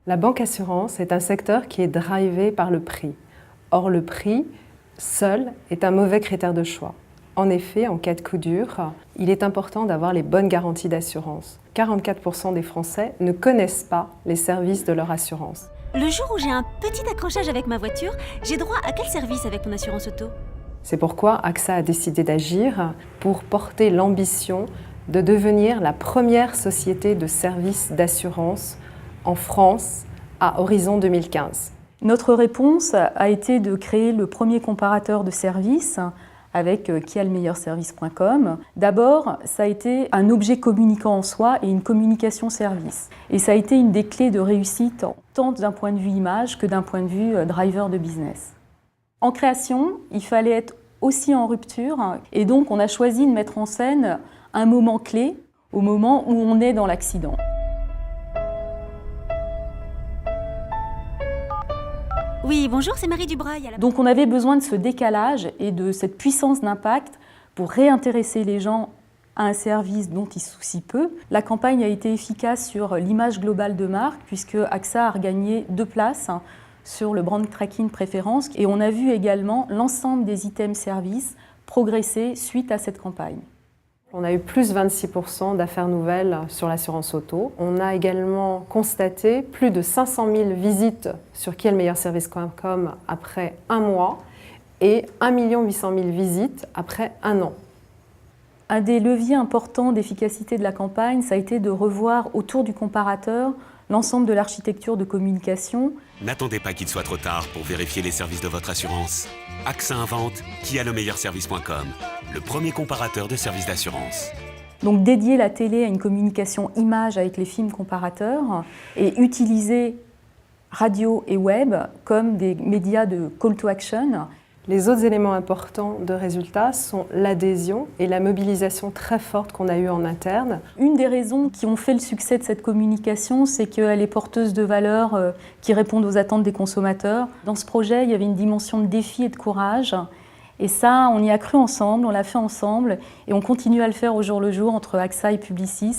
La banque assurance est un secteur qui est drivé par le prix. Or, le prix, seul, est un mauvais critère de choix. En effet, en cas de coup dur, il est important d'avoir les bonnes garanties d'assurance. 44% des Français ne connaissent pas les services de leur assurance. Le jour où j'ai un petit accrochage avec ma voiture, j'ai droit à quel service avec mon assurance auto? C'est pourquoi AXA a décidé d'agir pour porter l'ambition de devenir la première société de services d'assurance en France à horizon 2015. Notre réponse a été de créer le premier comparateur de services avec quialemeilleurservice.com. D'abord, ça a été un objet communicant en soi et une communication service. Et ça a été une des clés de réussite, tant d'un point de vue image que d'un point de vue driver de business. En création, il fallait être aussi en rupture et donc on a choisi de mettre en scène un moment clé au moment où on est dans l'accident. Oui, bonjour, c'est Marie Dubreuil. Donc on avait besoin de ce décalage et de cette puissance d'impact pour réintéresser les gens à un service dont ils se soucient peu. La campagne a été efficace sur l'image globale de marque puisque AXA a regagné 2 places sur le brand tracking préférence et on a vu également l'ensemble des items services progresser suite à cette campagne. On a eu plus 26% d'affaires nouvelles sur l'assurance auto. On a également constaté plus de 500 000 visites sur quialemeilleurservice.com après un mois et 1 800 000 visites après un an. Un des leviers importants d'efficacité de la campagne, ça a été de revoir autour du comparateur l'ensemble de l'architecture de communication. N'attendez pas qu'il soit trop tard pour vérifier les services de votre assurance. AXA invente quialemeilleurservice.com, le premier comparateur de services d'assurance. Donc dédier la télé à une communication image avec les films comparateurs et utiliser radio et web comme des médias de call to action. Les autres éléments importants de résultats sont l'adhésion et la mobilisation très forte qu'on a eue en interne. Une des raisons qui ont fait le succès de cette communication, c'est qu'elle est porteuse de valeurs qui répondent aux attentes des consommateurs. Dans ce projet, il y avait une dimension de défi et de courage. Et ça, on y a cru ensemble, on l'a fait ensemble et on continue à le faire au jour le jour entre AXA et Publicis.